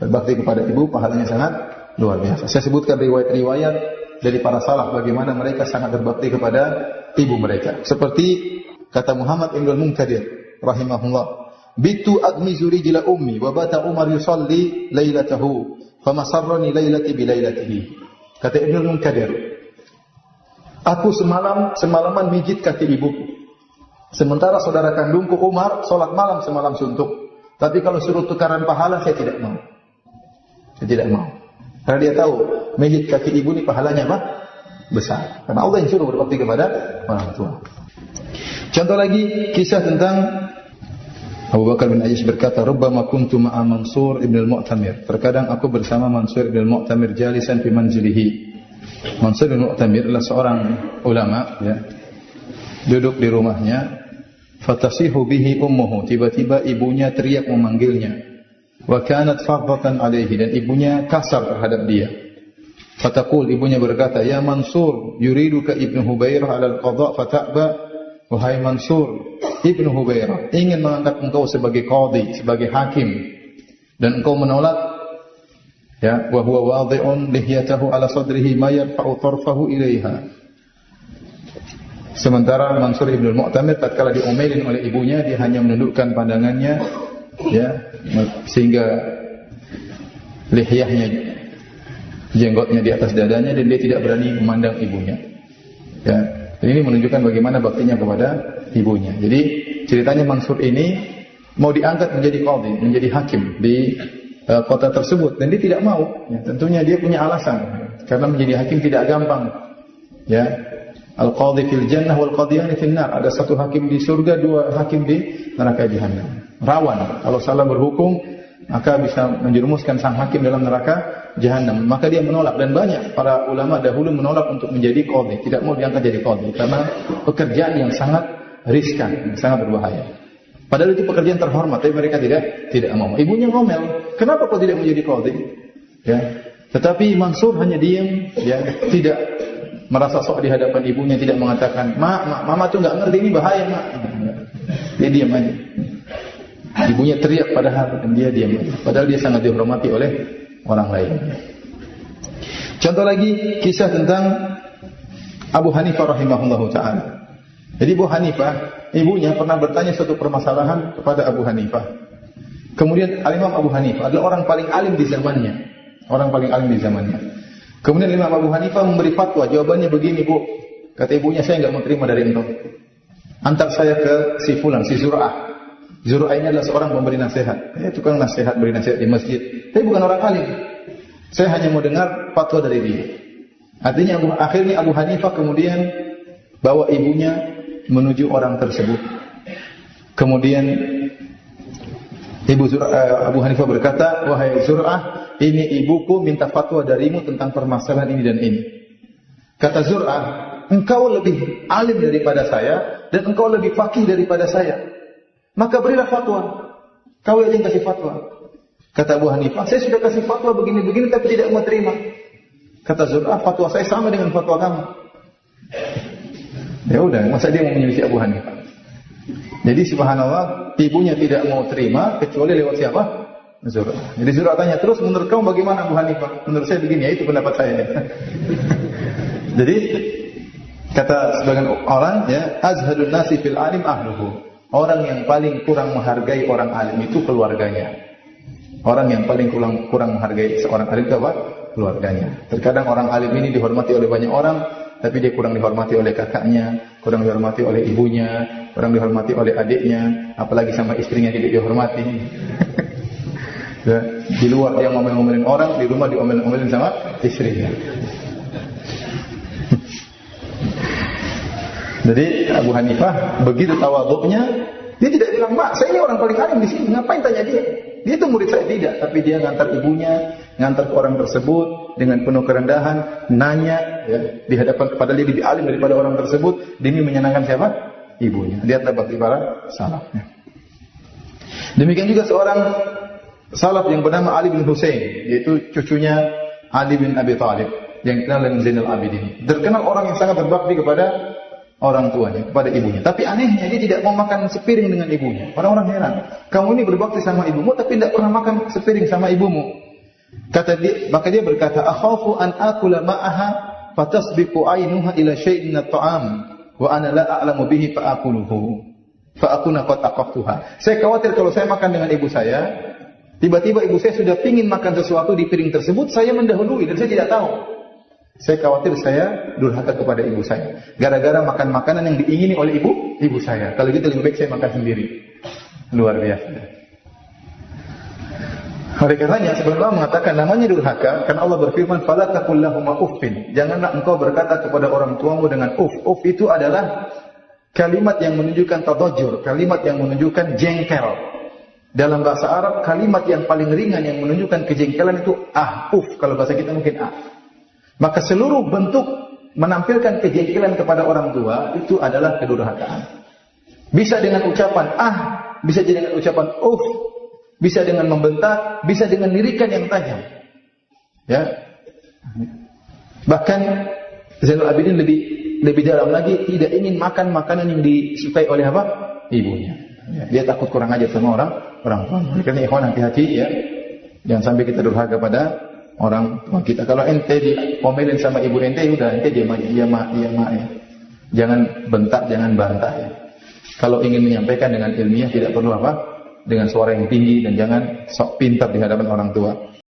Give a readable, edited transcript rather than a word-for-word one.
Berbakti kepada ibu pahalanya sangat luar biasa. Saya sebutkan riwayat-riwayat dari para salaf bagaimana mereka sangat berbakti kepada ibu mereka. Seperti kata Muhammad Ibn Munkadir rahimahullah, "Bitu aghmizu rijla ummi wa bata Umar yusalli lailatahu, famasarrani lailati bi lailatihi." Kata Ibn Munkadir, aku semalaman mijit kaki ibuku. Sementara saudara kandungku Umar salat malam semalam suntuk. Tapi kalau suruh tukaran pahala saya tidak mau. Saya tidak mau. Karena dia tahu mijit kaki ibu ini pahalanya apa? Besar. Karena Allah yang suruh berbakti kepada orang tua. Contoh lagi kisah tentang Abu Bakar bin Ayyash berkata, "Rubbama kuntu ma'a Mansur ibn al-Mu'tamir." Terkadang aku bersama Mansur ibn al-Mu'tamir jalisan fi manzilihi. Mansur ibn al-Mu'tamir adalah seorang ulama, ya. Duduk di rumahnya, fatasihu bihi ummuhu. Tiba-tiba ibunya teriak memanggilnya. Wa kanat fardatan alaihi, dan ibunya kasar terhadap dia. Fataqul, ibunya berkata, "Ya Mansur, yuriduka Ibnu Hubairah 'ala al-qadha' fata'ba." Wahai Mansur, Ibnu Hubairah ingin mengangkat engkau sebagai qadhi, sebagai hakim, dan engkau menolak. Ya, wa huwa wadhi'un lihyatahu 'ala sadrihi ma yarfa'u tarfahu ilaiha. Sementara Mansur Ibn Mu'tamir tatkala diomelin oleh ibunya, dia hanya menundukkan pandangannya, ya, sehingga lihyahnya, jenggotnya di atas dadanya, dan dia tidak berani memandang ibunya. Ya. Ini menunjukkan bagaimana baktinya kepada ibunya. Jadi ceritanya Mansur ini mau diangkat menjadi qadhi, menjadi hakim di kota tersebut, dan dia tidak mau. Ya, tentunya dia punya alasan, karena menjadi hakim tidak gampang. Ya, al-qadhi fil jannah wal qadhiyani fil nar. Ada satu hakim di surga, dua hakim di neraka jahanam. Rawan kalau salah berhukum, maka bisa menjerumuskan sang hakim dalam neraka jahanam. Maka dia menolak, dan banyak para ulama dahulu menolak untuk menjadi qadhi, tidak mau diangkat jadi qadhi karena pekerjaan yang sangat riskan, sangat berbahaya. Padahal itu pekerjaan terhormat, tapi mereka tidak mau. Ibunya ngomel, "Kenapa kau tidak menjadi qadhi?" Ya. Tetapi Mansur hanya diam, ya, tidak merasa sok di hadapan ibunya, tidak mengatakan, Mama tuh nggak ngerti, ini bahaya, Mak." Dia diam aja. Ibunya teriak padahal, dan dia diam aja. Padahal dia sangat dihormati oleh orang lain. Contoh lagi kisah tentang Abu Hanifah rahimahullahu ta'ala. Jadi Abu Hanifah, ibunya pernah bertanya suatu permasalahan kepada Abu Hanifah. Kemudian Al-Imam Abu Hanifah adalah orang paling alim di zamannya. Orang paling alim di zamannya. Kemudian Imam Abu Hanifah memberi fatwa, jawabannya begini, Bu. Kata ibunya, saya enggak mau terima dari engkau. Antar saya ke si fulan, si Zur'ah. Zur'ah ini adalah seorang pemberi nasihat. Tukang nasihat, beri nasihat di masjid. Tapi bukan orang alim. Saya hanya mau dengar fatwa dari dia. Artinya akhirnya Abu Hanifah kemudian bawa ibunya menuju orang tersebut. Kemudian Abu Hanifah berkata, "Wahai Zur'ah, ini ibuku minta fatwa darimu tentang permasalahan ini dan ini." Kata Zur'ah, "Engkau lebih alim daripada saya, dan engkau lebih faqih daripada saya. Maka berilah fatwa. Kau yang kasih fatwa." Kata Abu Hanifah, "Saya sudah kasih fatwa begini-begini tapi tidak mau terima." Kata Zur'ah, "Fatwa saya sama dengan fatwa kamu." Ya udah, masa dia mau menyelisih Abu Hanifah? Jadi subhanallah, ibunya tidak mau terima kecuali lewat siapa? Zur'ah. Jadi Zur'ah tanya, "Terus menurut kamu bagaimana Abu Hanifah?" "Menurut saya begini." Ya, itu pendapat saya. Jadi kata sebagian orang, ya, azhadun nasi fil alim ahluhu. Orang yang paling kurang menghargai orang alim itu keluarganya. Orang yang paling kurang menghargai seorang alim itu apa? Keluarganya. Terkadang orang alim ini dihormati oleh banyak orang, tapi dia kurang dihormati oleh kakaknya, kurang dihormati oleh ibunya, kurang dihormati oleh adiknya, apalagi sama istrinya tidak dihormati. Ya, di luar dia ngomel-ngomelin orang, di rumah diomel-omelin sama istrinya. Jadi Abu Hanifah begitu tawadhu'nya, dia tidak bilang, "Mak, saya ini orang paling alim di sini, ngapain tanya dia? Dia itu murid saya." Tidak, tapi dia ngantar ibunya, ngantar ke orang tersebut dengan penuh kerendahan, nanya, ya, di hadapan kepada dia lebih alim daripada orang tersebut demi menyenangkan siapa? Ibunya. Dia terbakti para salaf. Demikian juga seorang salaf yang bernama Ali bin Husain, yaitu cucunya Ali bin Abi Thalib yang dikenal dengan Zainal Abidin. Terkenal orang yang sangat berbakti kepada orang tuanya, kepada ibunya. Tapi anehnya dia tidak mau makan sepiring dengan ibunya. Orang-orang heran, "Kamu ini berbakti sama ibumu tapi tidak pernah makan sepiring sama ibumu." Maka dia berkata, akhafu an akula ma'aha fatasbiqu ainuha ila syai'in at-ta'am wa ana la a'lamu bihi fa akuluhu fa akuna qad aqaftuha. Saya khawatir kalau saya makan dengan ibu saya, tiba-tiba ibu saya sudah pingin makan sesuatu di piring tersebut, saya mendahului dan saya tidak tahu. Saya khawatir saya durhaka kepada ibu saya gara-gara makan makanan yang diingini oleh ibu saya. Kalau gitu lebih baik saya makan sendiri. Luar biasa. Oleh karenanya sebenarnya Allah mengatakan namanya durhaka karena Allah berfirman fala taqul lahum uffin. Janganlah engkau berkata kepada orang tuamu dengan uff. Uff itu adalah kalimat yang menunjukkan tadajjur, kalimat yang menunjukkan jengkel. Dalam bahasa Arab kalimat yang paling ringan yang menunjukkan kejengkelan itu uff. Kalau bahasa kita mungkin Maka seluruh bentuk menampilkan kejengkelan kepada orang tua itu adalah kedurhakaan. Bisa dengan ucapan bisa dengan ucapan uff. Bisa dengan membentak, bisa dengan lirikan yang tajam. Ya. Bahkan Zainul Abidin lebih dalam lagi tidak ingin makan makanan yang disukai oleh apa? Ibunya. Ya. Dia takut kurang ajar sama orang tua. Karena ikhwan hati-hati ya. Jangan sampai kita durhaka pada orang tua kita. Kalau ente diomelin sama ibu ente, udah ente diam aja. Iya mak ya. Jangan bentak, jangan bantah ya. Kalau ingin menyampaikan dengan ilmiah tidak perlu apa? Dengan suara yang tinggi dan jangan sok pintar di hadapan orang tua.